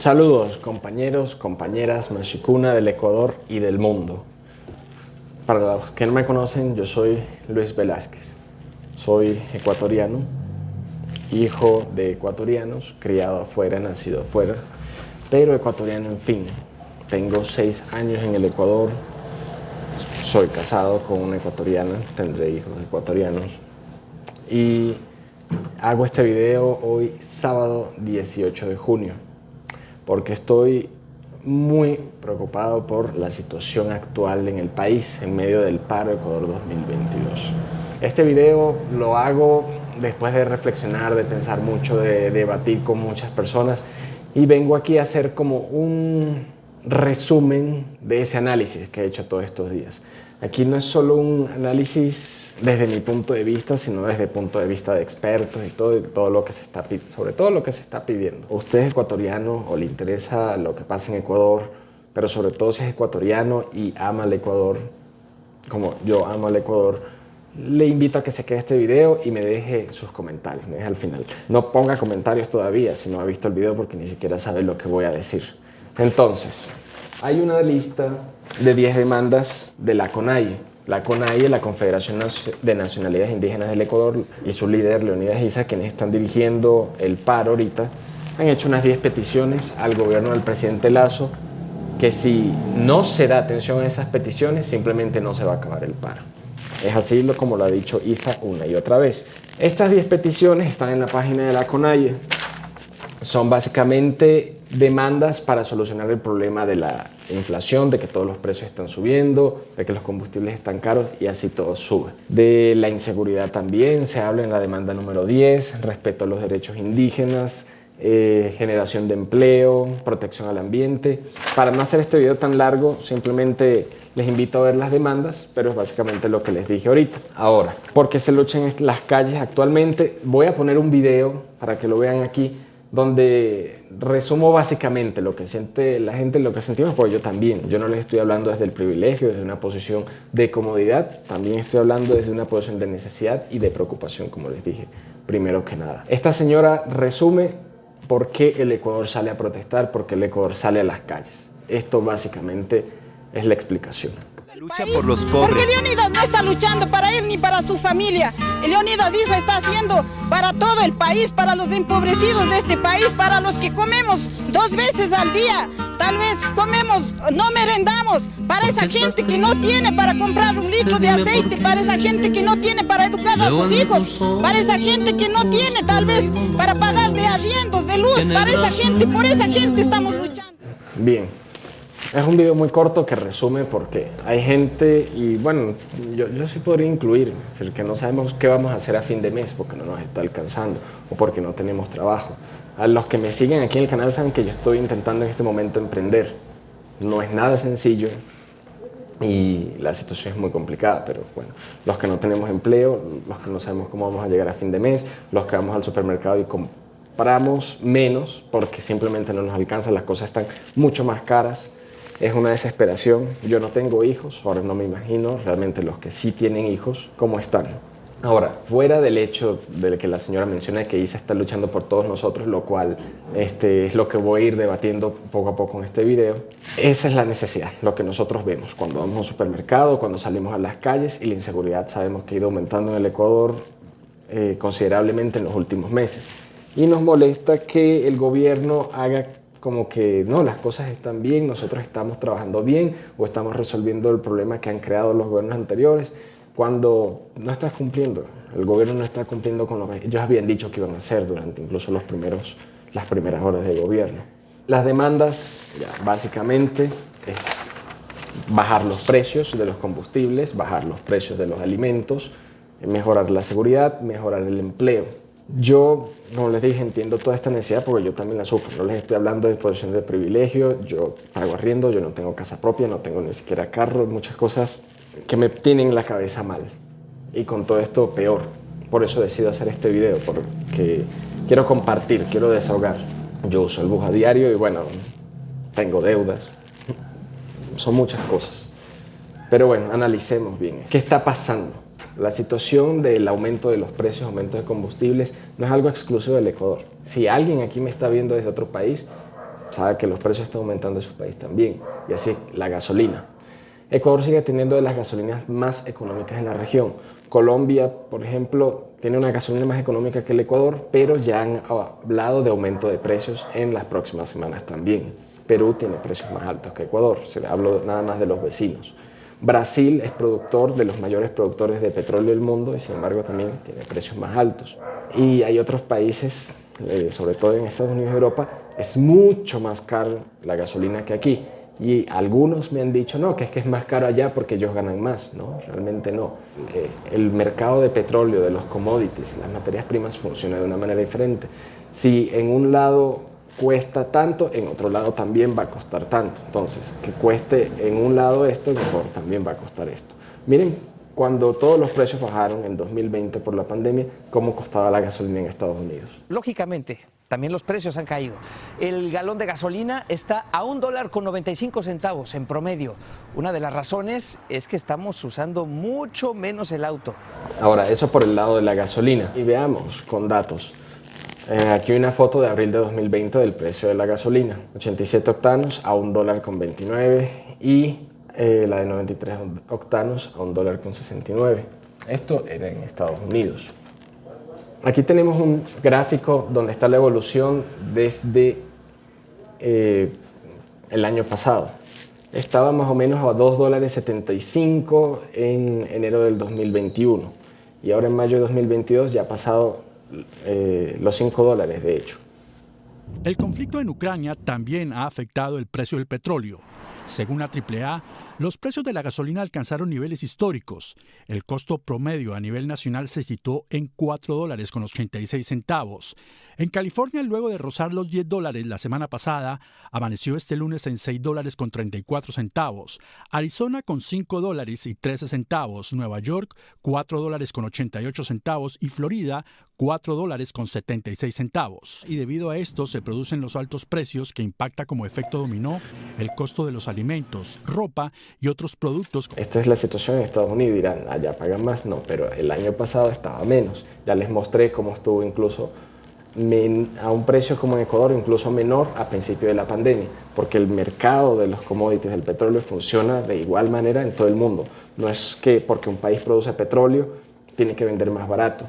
Saludos compañeros, compañeras Mashicuna del Ecuador y del mundo. Para los que no me conocen, yo soy Luis Velázquez. Soy ecuatoriano, hijo de ecuatorianos, criado afuera, nacido afuera, pero ecuatoriano en fin. Tengo 6 años en el Ecuador, soy casado con una ecuatoriana, tendré hijos ecuatorianos y hago este video hoy sábado 18 de junio. Porque estoy muy preocupado por la situación actual en el país en medio del paro Ecuador 2022. Este video lo hago después de reflexionar, de pensar mucho, de debatir con muchas personas y vengo aquí a hacer como un resumen de ese análisis que he hecho todos estos días. Aquí no es solo un análisis desde mi punto de vista, sino desde el punto de vista de expertos y todo lo que se está pidiendo, sobre todo lo que se está pidiendo. Usted es ecuatoriano o le interesa lo que pasa en Ecuador, pero sobre todo si es ecuatoriano y ama el Ecuador, como yo amo el Ecuador, le invito a que se quede este video y me deje sus comentarios, me deje al final. No ponga comentarios todavía si no ha visto el video porque ni siquiera sabe lo que voy a decir. Entonces, hay una lista de 10 demandas de la CONAIE. La CONAIE, la Confederación de Nacionalidades Indígenas del Ecuador, y su líder, Leonidas Issa, quienes están dirigiendo el paro ahorita, han hecho unas 10 peticiones al gobierno del presidente Lasso, que si no se da atención a esas peticiones, simplemente no se va a acabar el paro. Es así como lo ha dicho Issa una y otra vez. Estas 10 peticiones están en la página de la CONAIE. Son básicamente demandas para solucionar el problema de la inflación, de que todos los precios están subiendo, de que los combustibles están caros y así todo sube. De la inseguridad también se habla en la demanda número 10, respeto a los derechos indígenas, generación de empleo, protección al ambiente. Para no hacer este video tan largo, simplemente les invito a ver las demandas, pero es básicamente lo que les dije ahorita. Ahora, ¿por qué se luchan en las calles actualmente? Voy a poner un video para que lo vean aquí, donde resumo básicamente lo que siente la gente, lo que sentimos, porque yo también. Yo no les estoy hablando desde el privilegio, desde una posición de comodidad, también estoy hablando desde una posición de necesidad y de preocupación, como les dije, primero que nada. Esta señora resume por qué el Ecuador sale a protestar, por qué el Ecuador sale a las calles. Esto básicamente es la explicación. Lucha por los pobres. Porque Leonidas no está luchando para él ni para su familia. Leonidas Issa está haciendo para todo el país, para los empobrecidos de este país, para los que comemos 2 veces al día. Tal vez comemos, no merendamos, para esa gente que no tiene para comprar un litro de aceite, para esa gente que no tiene para educar a sus hijos, para esa gente que no tiene tal vez para pagar de arriendos, de luz, para esa gente, por esa gente estamos luchando. Bien. Es un video muy corto que resume porque hay gente, y bueno, yo sí podría incluir, es decir, que no sabemos qué vamos a hacer a fin de mes porque no nos está alcanzando o porque no tenemos trabajo. A los que me siguen aquí en el canal saben que yo estoy intentando en este momento emprender. No es nada sencillo y la situación es muy complicada, pero bueno, los que no tenemos empleo, los que no sabemos cómo vamos a llegar a fin de mes, los que vamos al supermercado y compramos menos porque simplemente no nos alcanza, las cosas están mucho más caras. Es una desesperación. Yo no tengo hijos, ahora no me imagino realmente los que sí tienen hijos, cómo están. Ahora, fuera del hecho de que la señora menciona que Issa está luchando por todos nosotros, lo cual es lo que voy a ir debatiendo poco a poco en este video, esa es la necesidad, lo que nosotros vemos cuando vamos a un supermercado, cuando salimos a las calles, y la inseguridad sabemos que ha ido aumentando en el Ecuador considerablemente en los últimos meses. Y nos molesta que el gobierno haga como que no, las cosas están bien, nosotros estamos trabajando bien o estamos resolviendo el problema que han creado los gobiernos anteriores, cuando no estás cumpliendo. El gobierno no está cumpliendo con lo que ellos habían dicho que iban a hacer durante incluso las primeras horas de gobierno. Las demandas, ya, básicamente, es bajar los precios de los combustibles, bajar los precios de los alimentos, mejorar la seguridad, mejorar el empleo. Yo, como les dije, entiendo toda esta necesidad porque yo también la sufro. No les estoy hablando de posición de privilegio, yo pago arriendo, yo no tengo casa propia, no tengo ni siquiera carro, muchas cosas que me tienen la cabeza mal. Y con todo esto peor. Por eso decido hacer este video, porque quiero compartir, quiero desahogar. Yo uso el bus a diario y bueno, tengo deudas. Son muchas cosas. Pero bueno, analicemos bien. ¿Qué está pasando? La situación del aumento de los precios, aumento de combustibles, no es algo exclusivo del Ecuador. Si alguien aquí me está viendo desde otro país, sabe que los precios están aumentando en su país también, y así la gasolina. Ecuador sigue teniendo de las gasolinas más económicas en la región. Colombia, por ejemplo, tiene una gasolina más económica que el Ecuador, pero ya han hablado de aumento de precios en las próximas semanas también. Perú tiene precios más altos que Ecuador, hablo nada más de los vecinos. Brasil es productor de los mayores productores de petróleo del mundo y sin embargo también tiene precios más altos. Y hay otros países, sobre todo en Estados Unidos y Europa, es mucho más caro la gasolina que aquí. Y algunos me han dicho, no, que es más caro allá porque ellos ganan más. No, realmente no. El mercado de petróleo, de los commodities, las materias primas funciona de una manera diferente. Si en un lado cuesta tanto, en otro lado también va a costar tanto. Entonces, que cueste en un lado esto, mejor también va a costar esto. Miren, cuando todos los precios bajaron en 2020 por la pandemia, ¿cómo costaba la gasolina en Estados Unidos? Lógicamente, también los precios han caído. El galón de gasolina está a $1.95 en promedio. Una de las razones es que estamos usando mucho menos el auto. Ahora, eso por el lado de la gasolina. Y veamos con datos. Aquí hay una foto de abril de 2020 del precio de la gasolina. 87 octanos a $1.29 y la de 93 octanos a $1.69. Esto era en Estados Unidos. Aquí tenemos un gráfico donde está la evolución desde el año pasado. Estaba más o menos a $2.75 en enero del 2021 y ahora en mayo de 2022 ya ha pasado los $5 de hecho. El conflicto en Ucrania también ha afectado el precio del petróleo. Según la AAA, los precios de la gasolina alcanzaron niveles históricos. El costo promedio a nivel nacional se situó en $4.86. En California, luego de rozar los $10 la semana pasada, amaneció este lunes en $6.34. Arizona con $5.13. Nueva York, $4.88. Y Florida, $4.76. Y debido a esto se producen los altos precios que impacta como efecto dominó el costo de los alimentos, ropa y otros productos. Esta es la situación en Estados Unidos. Dirán, allá pagan más. No, pero el año pasado estaba menos. Ya les mostré cómo estuvo incluso a un precio como en Ecuador, incluso menor a principio de la pandemia, porque el mercado de los commodities del petróleo funciona de igual manera en todo el mundo. No es que porque un país produce petróleo tiene que vender más barato,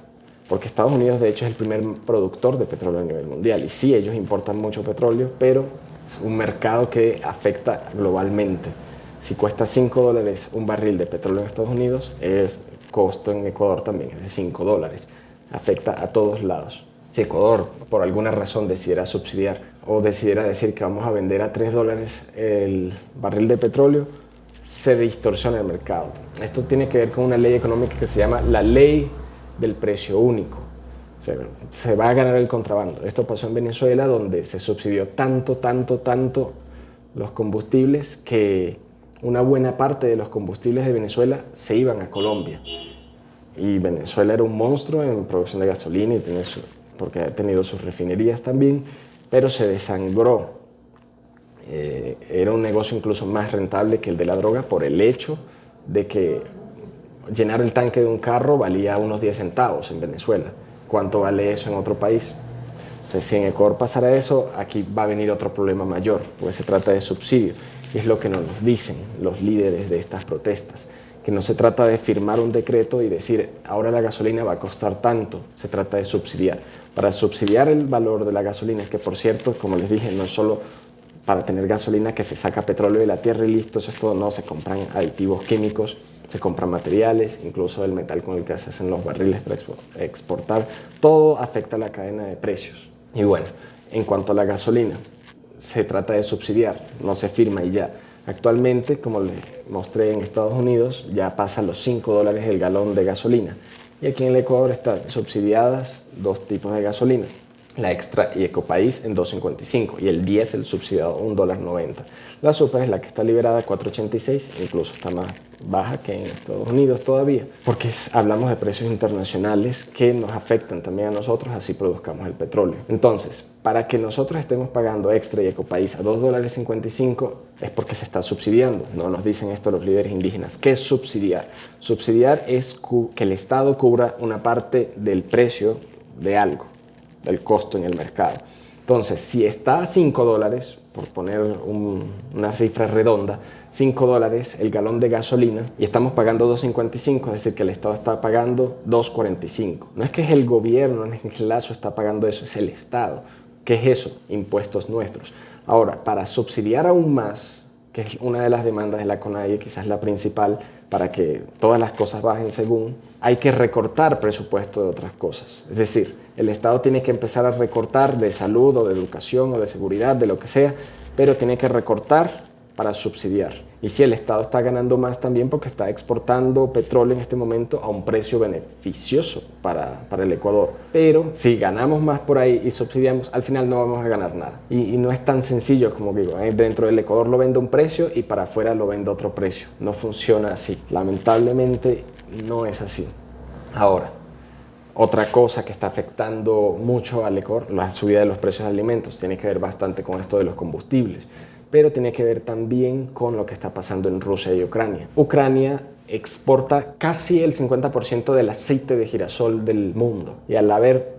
porque Estados Unidos de hecho es el primer productor de petróleo a nivel mundial y sí, ellos importan mucho petróleo, pero es un mercado que afecta globalmente. Si cuesta $5 un barril de petróleo en Estados Unidos, es costo en Ecuador también es de $5. Afecta a todos lados. Si Ecuador por alguna razón decidiera subsidiar o decidiera decir que vamos a vender a $3 el barril de petróleo, se distorsiona el mercado. Esto tiene que ver con una ley económica que se llama la ley del precio único. Se va a ganar el contrabando. Esto pasó en Venezuela, donde se subsidió tanto los combustibles que una buena parte de los combustibles de Venezuela se iban a Colombia. Y Venezuela era un monstruo en producción de gasolina y porque ha tenido sus refinerías también, pero se desangró. Era un negocio incluso más rentable que el de la droga por el hecho de que llenar el tanque de un carro valía unos 10 centavos en Venezuela. ¿Cuánto vale eso en otro país? Entonces, si en Ecuador pasara eso, aquí va a venir otro problema mayor, porque se trata de subsidio. Y es lo que nos dicen los líderes de estas protestas, que no se trata de firmar un decreto y decir, ahora la gasolina va a costar tanto, se trata de subsidiar. Para subsidiar el valor de la gasolina, que por cierto, como les dije, no es solo para tener gasolina que se saca petróleo de la tierra y listo, eso es todo, no, se compran aditivos químicos, se compran materiales, incluso el metal con el que se hacen los barriles para exportar, todo afecta a la cadena de precios. Y bueno, en cuanto a la gasolina, se trata de subsidiar, no se firma y ya. Actualmente, como les mostré en Estados Unidos, ya pasa los $5 el galón de gasolina. Y aquí en el Ecuador están subsidiadas dos tipos de gasolina, la Extra y Ecopaís en $2.55 y el diésel subsidiado $1.90. La Super es la que está liberada a $4.86, incluso está más baja que en Estados Unidos todavía, porque hablamos de precios internacionales que nos afectan también a nosotros, así produzcamos el petróleo. Entonces, para que nosotros estemos pagando Extra y Ecopaís a $2.55 es porque se está subsidiando. No nos dicen esto los líderes indígenas. ¿Qué es subsidiar? Subsidiar es que el Estado cubra una parte del precio de algo, del costo en el mercado. Entonces, si está a $5, por poner una cifra redonda, $5 el galón de gasolina y estamos pagando 2.55, es decir, que el Estado está pagando 2.45. No es que es el gobierno, no es que el Lazo está pagando eso, es el Estado. ¿Qué es eso? Impuestos nuestros. Ahora, para subsidiar aún más, que es una de las demandas de la CONAIE, quizás la principal, para que todas las cosas bajen según, hay que recortar presupuesto de otras cosas. Es decir, el Estado tiene que empezar a recortar de salud o de educación o de seguridad, de lo que sea, pero tiene que recortar para subsidiar. Y si el Estado está ganando más también porque está exportando petróleo en este momento a un precio beneficioso para el Ecuador. Pero si ganamos más por ahí y subsidiamos, al final no vamos a ganar nada. Y no es tan sencillo como digo, dentro del Ecuador lo vende un precio y para afuera lo vende otro precio. No funciona así. Lamentablemente no es así. Ahora, otra cosa que está afectando mucho al Ecuador, la subida de los precios de alimentos, tiene que ver bastante con esto de los combustibles, pero tiene que ver también con lo que está pasando en Rusia y Ucrania. Ucrania exporta casi el 50% del aceite de girasol del mundo y al haber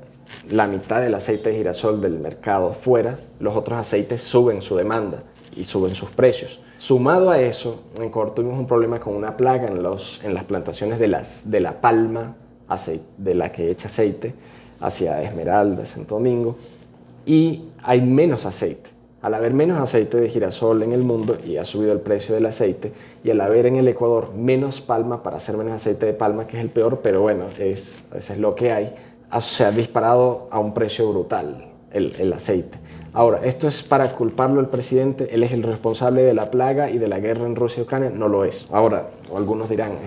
la mitad del aceite de girasol del mercado fuera, los otros aceites suben su demanda y suben sus precios. Sumado a eso, en Ecuador tuvimos un problema con una plaga en las plantaciones de la palma, de la que echa aceite, hacia Esmeralda, Santo Domingo, y hay menos aceite. Al haber menos aceite de girasol en el mundo y ha subido el precio del aceite, y al haber en el Ecuador menos palma para hacer menos aceite de palma, que es el peor, pero bueno, eso es lo que hay, se ha disparado a un precio brutal el aceite. Ahora, ¿esto es para culparlo al presidente? ¿Él es el responsable de la plaga y de la guerra en Rusia y Ucrania? No lo es. Ahora, algunos dirán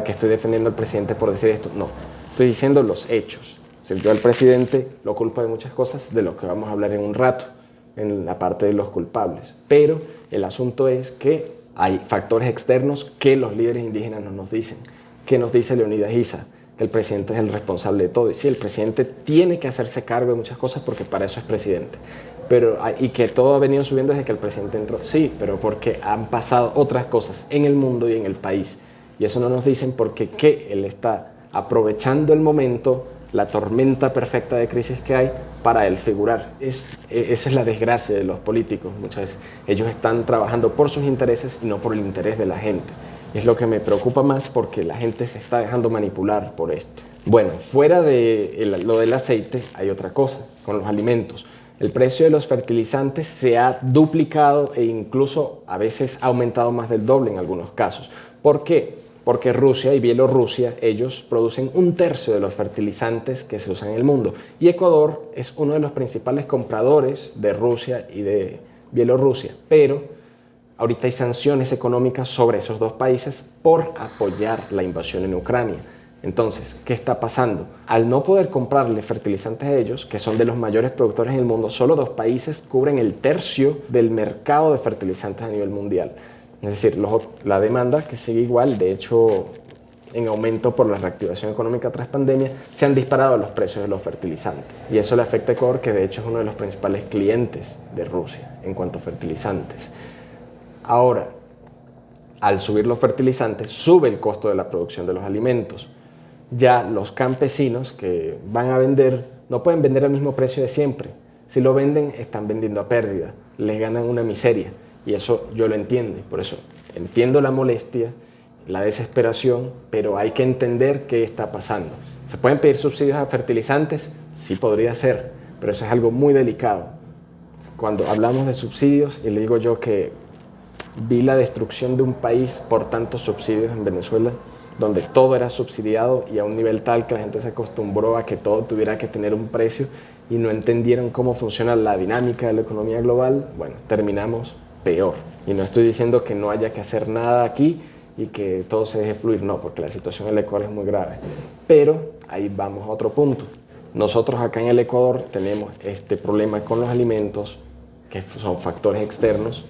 que estoy defendiendo al presidente por decir esto. No, estoy diciendo los hechos. Si yo al presidente lo culpo de muchas cosas, de lo que vamos a hablar en un rato, en la parte de los culpables. Pero el asunto es que hay factores externos que los líderes indígenas no nos dicen. ¿Qué nos dice Leonidas Issa? Que el presidente es el responsable de todo. Y sí, el presidente tiene que hacerse cargo de muchas cosas porque para eso es presidente. Y que todo ha venido subiendo desde que el presidente entró. Sí, pero porque han pasado otras cosas en el mundo y en el país. Y eso no nos dicen porque él está aprovechando el momento, la tormenta perfecta de crisis que hay para él figurar. Esa es la desgracia de los políticos muchas veces. Ellos están trabajando por sus intereses y no por el interés de la gente. Es lo que me preocupa más porque la gente se está dejando manipular por esto. Bueno, fuera de lo del aceite hay otra cosa, con los alimentos. El precio de los fertilizantes se ha duplicado e incluso a veces ha aumentado más del doble en algunos casos. ¿Por qué? Porque Rusia y Bielorrusia, ellos producen 1/3 de los fertilizantes que se usan en el mundo. Y Ecuador es uno de los principales compradores de Rusia y de Bielorrusia. Pero ahorita hay sanciones económicas sobre esos dos países por apoyar la invasión en Ucrania. Entonces, ¿qué está pasando? Al no poder comprarle fertilizantes a ellos, que son de los mayores productores en el mundo, solo 2 países cubren el 1/3 del mercado de fertilizantes a nivel mundial. Es decir, la demanda, que sigue igual, de hecho, en aumento por la reactivación económica tras pandemia, se han disparado los precios de los fertilizantes. Y eso le afecta a Ecuador, que de hecho es uno de los principales clientes de Rusia en cuanto a fertilizantes. Ahora, al subir los fertilizantes, sube el costo de la producción de los alimentos. Ya los campesinos que van a vender no pueden vender al mismo precio de siempre. Si lo venden, están vendiendo a pérdida, les ganan una miseria. Y eso yo lo entiendo, y por eso entiendo la molestia, la desesperación, pero hay que entender qué está pasando. ¿Se pueden pedir subsidios a fertilizantes? Sí podría ser, pero eso es algo muy delicado. Cuando hablamos de subsidios, y le digo yo que vi la destrucción de un país por tantos subsidios en Venezuela, donde todo era subsidiado y a un nivel tal que la gente se acostumbró a que todo tuviera que tener un precio y no entendieron cómo funciona la dinámica de la economía global. Bueno, terminamos peor. Y no estoy diciendo que no haya que hacer nada aquí y que todo se deje fluir, no, porque la situación en el Ecuador es muy grave. Pero ahí vamos a otro punto. Nosotros acá en el Ecuador tenemos este problema con los alimentos, que son factores externos.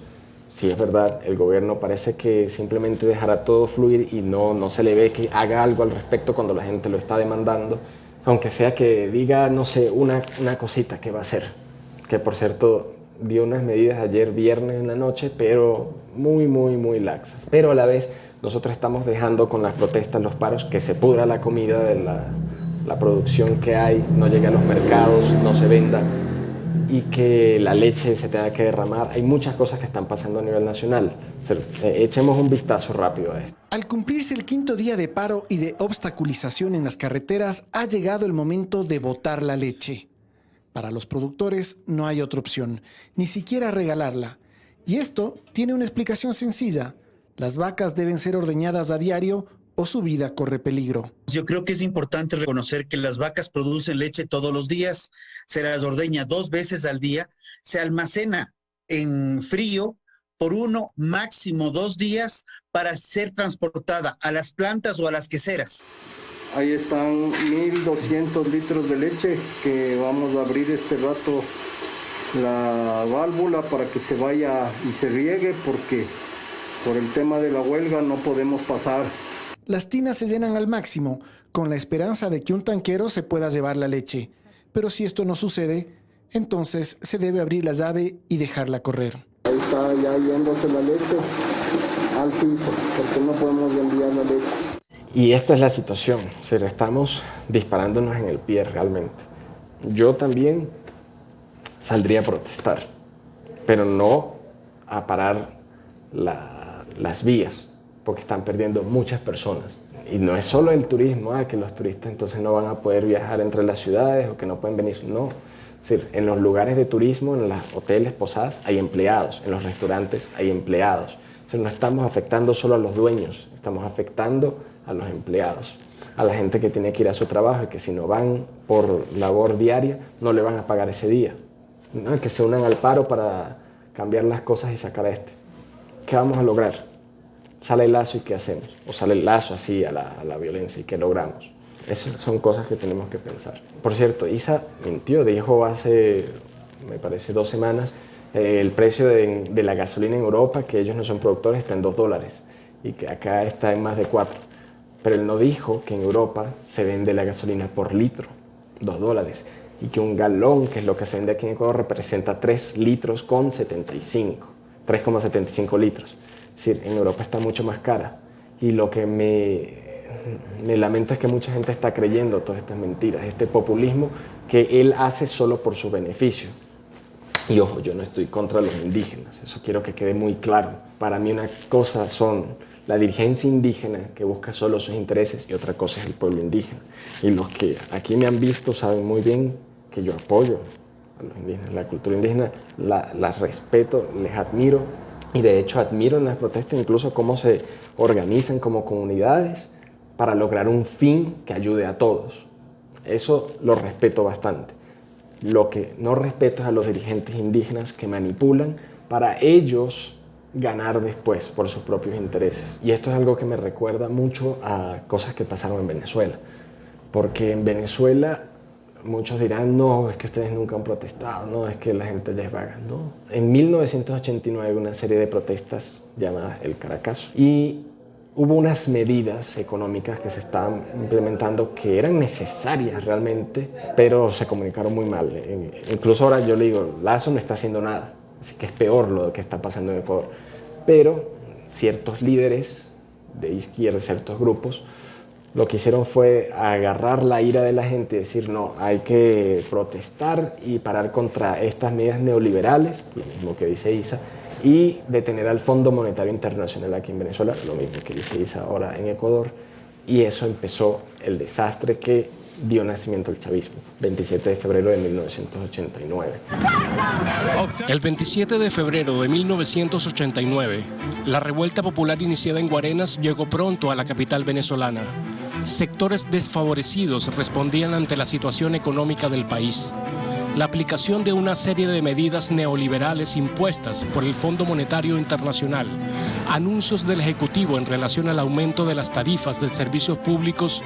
Sí, es verdad, el gobierno parece que simplemente dejará todo fluir y no se le ve que haga algo al respecto cuando la gente lo está demandando, aunque sea que diga, no sé, una cosita que va a hacer, que por cierto dio unas medidas ayer viernes en la noche, pero muy laxas. Pero a la vez nosotros estamos dejando con las protestas, los paros, que se pudra la comida de la producción que hay, no llegue a los mercados, no se venda. y que la leche se tenga que derramar. Hay muchas cosas que están pasando a nivel nacional. Pero, echemos un vistazo rápido a esto. Al cumplirse el 5.º día de paro y de obstaculización en las carreteras, ha llegado el momento de botar la leche. Para los productores no hay otra opción, ni siquiera regalarla. Y esto tiene una explicación sencilla. Las vacas deben ser ordeñadas a diario o su vida corre peligro. Yo creo que es importante reconocer que las vacas producen leche todos los días, se las ordeña 2 veces al día, se almacena en frío por 1, máximo 2 días para ser transportada a las plantas o a las queseras. Ahí están 1.200 litros de leche que vamos a abrir este rato la válvula para que se vaya y se riegue porque por el tema de la huelga no podemos pasar. Las tinas se llenan al máximo con la esperanza de que un tanquero se pueda llevar la leche. Pero si esto no sucede, entonces se debe abrir la llave y dejarla correr. Ahí está ya yéndose la leche al piso porque no podemos enviar la leche. Y esta es la situación, o sea, estamos disparándonos en el pie realmente. Yo también saldría a protestar, pero no a parar las vías, porque están perdiendo muchas personas. Y no es solo el turismo, que los turistas entonces no van a poder viajar entre las ciudades o que no pueden venir, no. Es decir, en los lugares de turismo, en los hoteles, posadas, hay empleados, en los restaurantes hay empleados. O sea, no estamos afectando solo a los dueños, estamos afectando a los empleados, a la gente que tiene que ir a su trabajo y que si no van por labor diaria no le van a pagar ese día, ¿no? Que se unan al paro para cambiar las cosas y sacar a este. ¿Qué vamos a lograr? Sale el lazo y ¿qué hacemos? O sale el lazo así a la violencia y ¿qué logramos? Esas son cosas que tenemos que pensar. Por cierto, ISA mintió, dijo hace, me parece, 2 semanas, el precio de la gasolina en Europa, que ellos no son productores, está en $2 y que acá está en más de 4. Pero él no dijo que en Europa se vende la gasolina por litro, $2, y que un galón, que es lo que se vende aquí en Ecuador, representa 3 litros con 75, 3,75 litros. Es decir, en Europa está mucho más cara. Y lo que me lamenta es que mucha gente está creyendo todas estas mentiras, este populismo que él hace solo por su beneficio. Y ojo, yo no estoy contra los indígenas, eso quiero que quede muy claro. Para mí una cosa son la dirigencia indígena que busca solo sus intereses y otra cosa es el pueblo indígena. Y los que aquí me han visto saben muy bien que yo apoyo a los indígenas, la cultura indígena, la respeto, les admiro y de hecho admiro en las protestas incluso cómo se organizan como comunidades para lograr un fin que ayude a todos. Eso lo respeto bastante. Lo que no respeto es a los dirigentes indígenas que manipulan para ellos ganar después por sus propios intereses. Y esto es algo que me recuerda mucho a cosas que pasaron en Venezuela. Porque en Venezuela muchos dirán, no, es que ustedes nunca han protestado, no, es que la gente ya es vaga. No. En 1989 una serie de protestas llamadas el Caracazo. Y hubo unas medidas económicas que se estaban implementando que eran necesarias realmente, pero se comunicaron muy mal. Incluso ahora yo le digo, Lazo no está haciendo nada, así que es peor lo que está pasando en Ecuador. Pero ciertos líderes de izquierda, ciertos grupos, lo que hicieron fue agarrar la ira de la gente y decir, no, hay que protestar y parar contra estas medidas neoliberales, lo mismo que dice ISA, y detener al Fondo Monetario Internacional aquí en Venezuela, lo mismo que dice ISA ahora en Ecuador, y eso empezó el desastre que dio nacimiento al chavismo, 27 de febrero de 1989. El 27 de febrero de 1989, la revuelta popular iniciada en Guarenas llegó pronto a la capital venezolana. Sectores desfavorecidos respondían ante la situación económica del país. La aplicación de una serie de medidas neoliberales impuestas por el Fondo Monetario Internacional, anuncios del Ejecutivo en relación al aumento de las tarifas de servicios públicos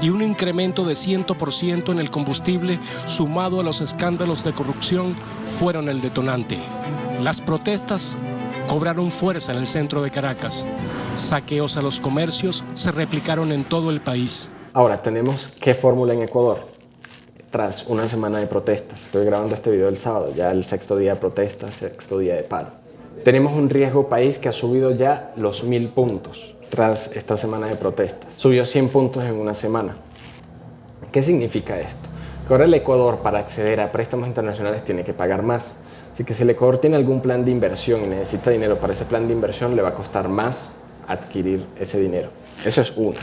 y un incremento de 100% en el combustible sumado a los escándalos de corrupción fueron el detonante. Las protestas cobraron fuerza en el centro de Caracas. Saqueos a los comercios se replicaron en todo el país. Ahora, tenemos qué fórmula en Ecuador. Tras una semana de protestas, estoy grabando este video el sábado, ya el 6º día de protestas, 6º día de paro. Tenemos un riesgo país que ha subido ya los 1000 puntos tras esta semana de protestas. Subió 100 puntos en una semana. ¿Qué significa esto? que ahora el Ecuador para acceder a préstamos internacionales tiene que pagar más. Así que si el Ecuador tiene algún plan de inversión y necesita dinero para ese plan de inversión, le va a costar más adquirir ese dinero. Eso es una.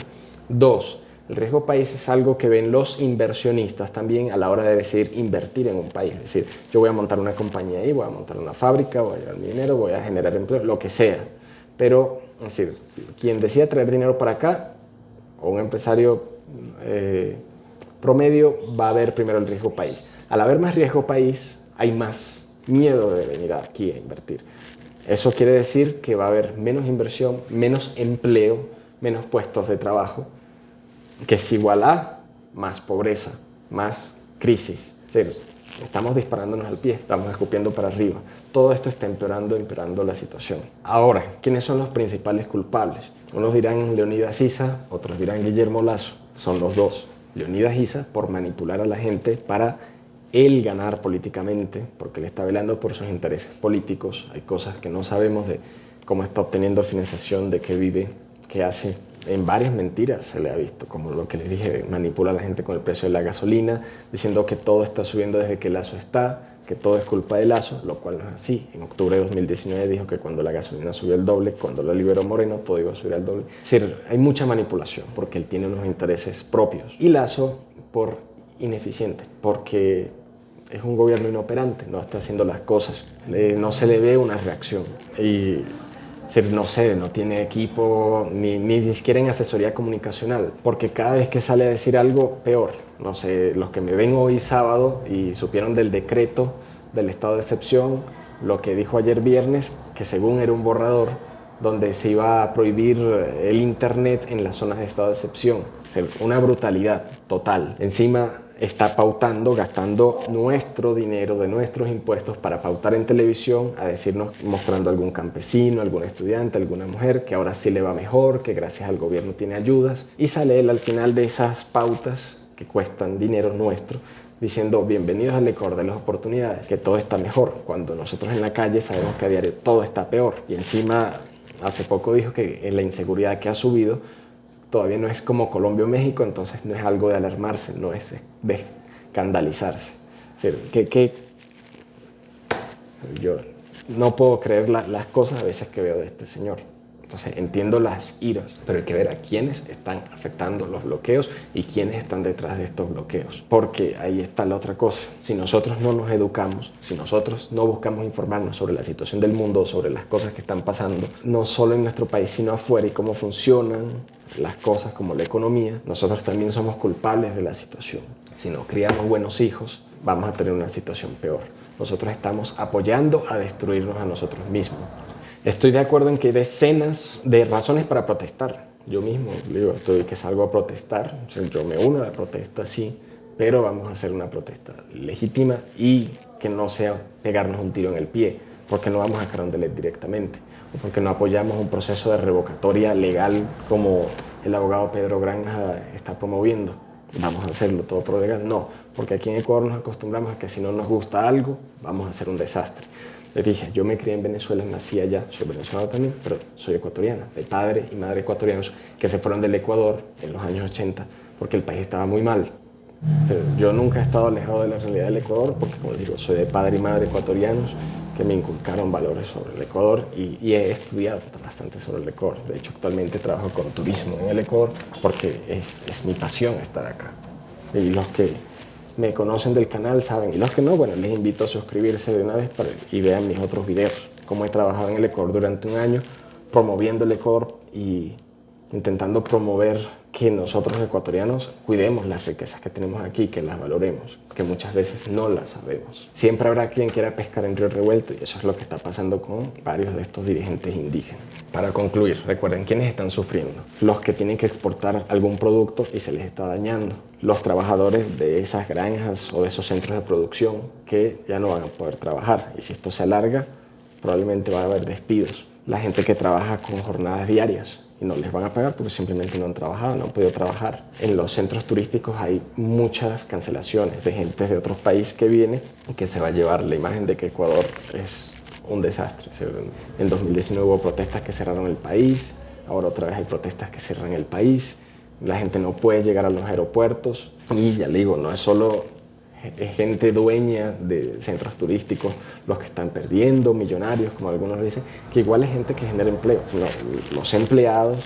Dos, el riesgo país es algo que ven los inversionistas también a la hora de decidir invertir en un país. Es decir, yo voy a montar una compañía ahí, voy a montar una fábrica, voy a llevar mi dinero, voy a generar empleo, lo que sea. Pero, es decir, quien decida traer dinero para acá, o un empresario promedio, va a ver primero el riesgo país. Al haber más riesgo país, hay más miedo de venir aquí a invertir. Eso quiere decir que va a haber menos inversión, menos empleo, menos puestos de trabajo, que es igual a más pobreza, más crisis. Es decir, estamos disparándonos al pie, estamos escupiendo para arriba. Todo esto está empeorando la situación. Ahora, ¿quiénes son los principales culpables? Unos dirán Leonidas Issa, otros dirán Guillermo Lasso. Son los dos. Leonidas Issa por manipular a la gente para él ganar políticamente, porque él está velando por sus intereses políticos. Hay cosas que no sabemos de cómo está obteniendo financiación, de qué vive, qué hace. En varias mentiras se le ha visto, como lo que les dije, manipula a la gente con el precio de la gasolina, diciendo que todo está subiendo desde que Lasso está, que todo es culpa de Lasso, lo cual no es así. En octubre de 2019 dijo que cuando la gasolina subió el doble, cuando lo liberó Moreno, todo iba a subir al doble. Es decir, hay mucha manipulación, porque él tiene unos intereses propios. Y Lasso por ineficiente, porque es un gobierno inoperante, no está haciendo las cosas, no se le ve una reacción y no sé, no tiene equipo ni siquiera en asesoría comunicacional, porque cada vez que sale a decir algo, peor. No sé, los que me ven hoy sábado y supieron del decreto del estado de excepción, lo que dijo ayer viernes, que según era un borrador donde se iba a prohibir el internet en las zonas de estado de excepción. O sea, una brutalidad total. Encima está pautando, gastando nuestro dinero de nuestros impuestos para pautar en televisión, a decirnos, mostrando a algún campesino, algún estudiante, alguna mujer, que ahora sí le va mejor, que gracias al gobierno tiene ayudas. Y sale él al final de esas pautas que cuestan dinero nuestro, diciendo bienvenidos al Ecuador de las oportunidades, que todo está mejor, cuando nosotros en la calle sabemos que a diario todo está peor. Y encima, hace poco dijo que la inseguridad que ha subido todavía no es como Colombia o México, entonces no es algo de alarmarse, no es de escandalizarse. Es decir, yo no puedo creer las cosas a veces que veo de este señor. Entonces entiendo las iras, pero hay que ver a quiénes están afectando los bloqueos y quiénes están detrás de estos bloqueos. Porque ahí está la otra cosa. Si nosotros no nos educamos, si nosotros no buscamos informarnos sobre la situación del mundo, sobre las cosas que están pasando, no solo en nuestro país, sino afuera, y cómo funcionan las cosas como la economía, nosotros también somos culpables de la situación. Si no criamos buenos hijos, vamos a tener una situación peor. Nosotros estamos apoyando a destruirnos a nosotros mismos. Estoy de acuerdo en que hay decenas de razones para protestar. Yo mismo digo, estoy que salgo a protestar, o sea, yo me uno a la protesta, sí, pero vamos a hacer una protesta legítima y que no sea pegarnos un tiro en el pie, porque no vamos a Carondelet directamente, o porque no apoyamos un proceso de revocatoria legal como el abogado Pedro Granja está promoviendo. Vamos a hacerlo todo por legal. No, porque aquí en Ecuador nos acostumbramos a que si no nos gusta algo, vamos a hacer un desastre. Les dije, yo me crié en Venezuela, nací allá, soy venezolano también, pero soy ecuatoriana, de padre y madre ecuatorianos que se fueron del Ecuador en los años 80 porque el país estaba muy mal. Pero yo nunca he estado alejado de la realidad del Ecuador porque, como les digo, soy de padre y madre ecuatorianos que me inculcaron valores sobre el Ecuador y he estudiado bastante sobre el Ecuador. De hecho, actualmente trabajo con turismo en el Ecuador porque es mi pasión estar acá. Y los que me conocen del canal saben, y los que no, bueno, les invito a suscribirse de una vez y vean mis otros videos, cómo he trabajado en el Ecuador durante un año, promoviendo el Ecuador y intentando promover que nosotros ecuatorianos cuidemos las riquezas que tenemos aquí, que las valoremos, que muchas veces no las sabemos. Siempre habrá quien quiera pescar en río revuelto y eso es lo que está pasando con varios de estos dirigentes indígenas. Para concluir, recuerden, ¿quiénes están sufriendo? Los que tienen que exportar algún producto y se les está dañando. Los trabajadores de esas granjas o de esos centros de producción que ya no van a poder trabajar y si esto se alarga, probablemente va a haber despidos. La gente que trabaja con jornadas diarias y no les van a pagar porque simplemente no han trabajado, no han podido trabajar. En los centros turísticos hay muchas cancelaciones de gente de otros países que viene y que se va a llevar la imagen de que Ecuador es un desastre. En 2019 hubo protestas que cerraron el país, ahora otra vez hay protestas que cierran el país, la gente no puede llegar a los aeropuertos y ya le digo, no es solo gente dueña de centros turísticos, los que están perdiendo, millonarios, como algunos lo dicen, que igual es gente que genera empleo, sino los empleados,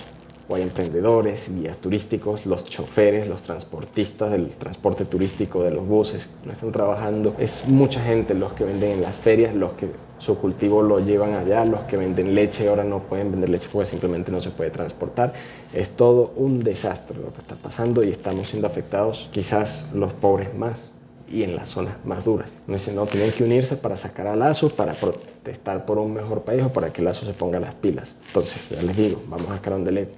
o hay emprendedores, guías turísticos, los choferes, los transportistas del transporte turístico, de los buses, no están trabajando. Es mucha gente los que venden en las ferias, los que su cultivo lo llevan allá, los que venden leche ahora no pueden vender leche porque simplemente no se puede transportar. Es todo un desastre lo que está pasando y estamos siendo afectados quizás los pobres más y en las zonas más duras. No tienen que unirse para sacar a Lasso, para protestar por un mejor país o para que Lasso se ponga las pilas. Entonces, ya les digo, vamos a Carondelet.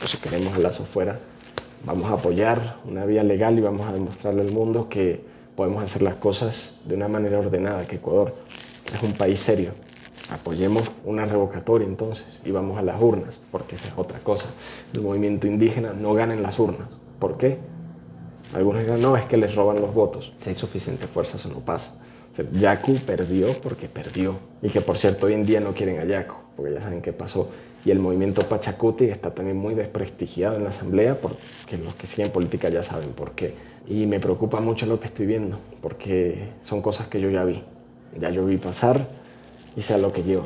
O si queremos a Lasso fuera, vamos a apoyar una vía legal y vamos a demostrarle al mundo que podemos hacer las cosas de una manera ordenada, que Ecuador es un país serio. Apoyemos una revocatoria entonces y vamos a las urnas, porque esa es otra cosa. El movimiento indígena no gana en las urnas. ¿Por qué? Algunos dirán, no, es que les roban los votos. Si hay suficiente fuerza, eso no pasa. O sea, Yacu perdió porque perdió. Y que, por cierto, hoy en día no quieren a Yacu, porque ya saben qué pasó. Y el movimiento Pachacuti está también muy desprestigiado en la asamblea, porque los que siguen política ya saben por qué. Y me preocupa mucho lo que estoy viendo, porque son cosas que yo ya vi. Ya yo vi pasar y sé a lo que llevan.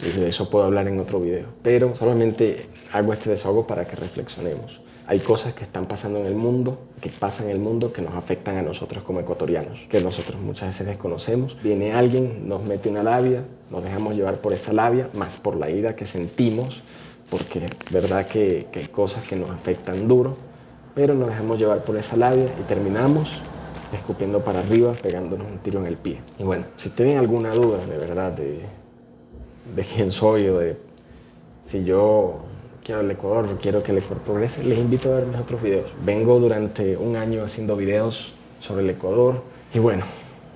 Y de eso puedo hablar en otro video. Pero solamente hago este desahogo para que reflexionemos. Hay cosas que están pasando en el mundo, que pasan en el mundo, que nos afectan a nosotros como ecuatorianos, que nosotros muchas veces desconocemos. Viene alguien, nos mete una labia, nos dejamos llevar por esa labia, más por la ira que sentimos, porque es verdad que hay cosas que nos afectan duro, pero nos dejamos llevar por esa labia y terminamos escupiendo para arriba, pegándonos un tiro en el pie. Y bueno, si tienen alguna duda de verdad de quién soy o de si yo quiero el Ecuador, quiero que el Ecuador progrese, les invito a ver mis otros videos. Vengo durante un año haciendo videos sobre el Ecuador y bueno,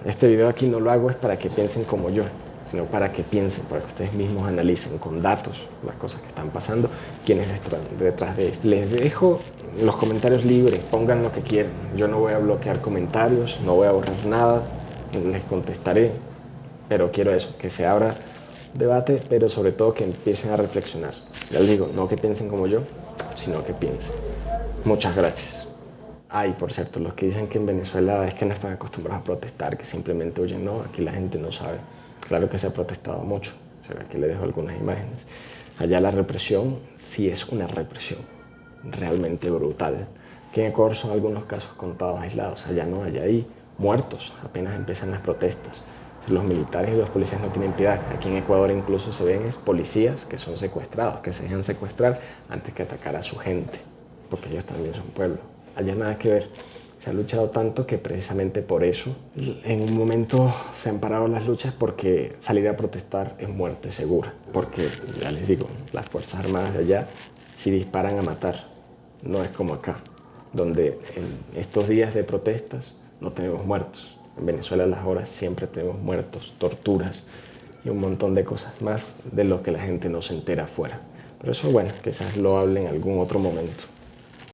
este video aquí no lo hago es para que piensen como yo, sino para que piensen, para que ustedes mismos analicen con datos las cosas que están pasando, quién es detrás de esto. Les dejo los comentarios libres, pongan lo que quieran. Yo no voy a bloquear comentarios, no voy a borrar nada, les contestaré, pero quiero eso, que se abra debate, pero sobre todo que empiecen a reflexionar. Ya les digo, no que piensen como yo, sino que piensen. Muchas gracias. Y por cierto, los que dicen que en Venezuela es que no están acostumbrados a protestar, que simplemente oyen, no, aquí la gente no sabe. Claro que se ha protestado mucho. O sea, aquí les dejo algunas imágenes. Allá la represión sí es una represión realmente brutal. Aquí en Ecuador son algunos casos contados, aislados. Allá no, allá hay muertos, apenas empiezan las protestas. Los militares y los policías no tienen piedad. Aquí en Ecuador incluso se ven policías que son secuestrados, que se dejan secuestrar antes que atacar a su gente, porque ellos también son pueblo. Allá nada que ver. Se ha luchado tanto que precisamente por eso en un momento se han parado las luchas, porque salir a protestar es muerte segura. Porque, ya les digo, las Fuerzas Armadas de allá sí disparan a matar. No es como acá, donde en estos días de protestas no tenemos muertos. En Venezuela a las horas siempre tenemos muertos, torturas y un montón de cosas más de lo que la gente no se entera afuera. Pero eso, bueno, quizás lo hable en algún otro momento.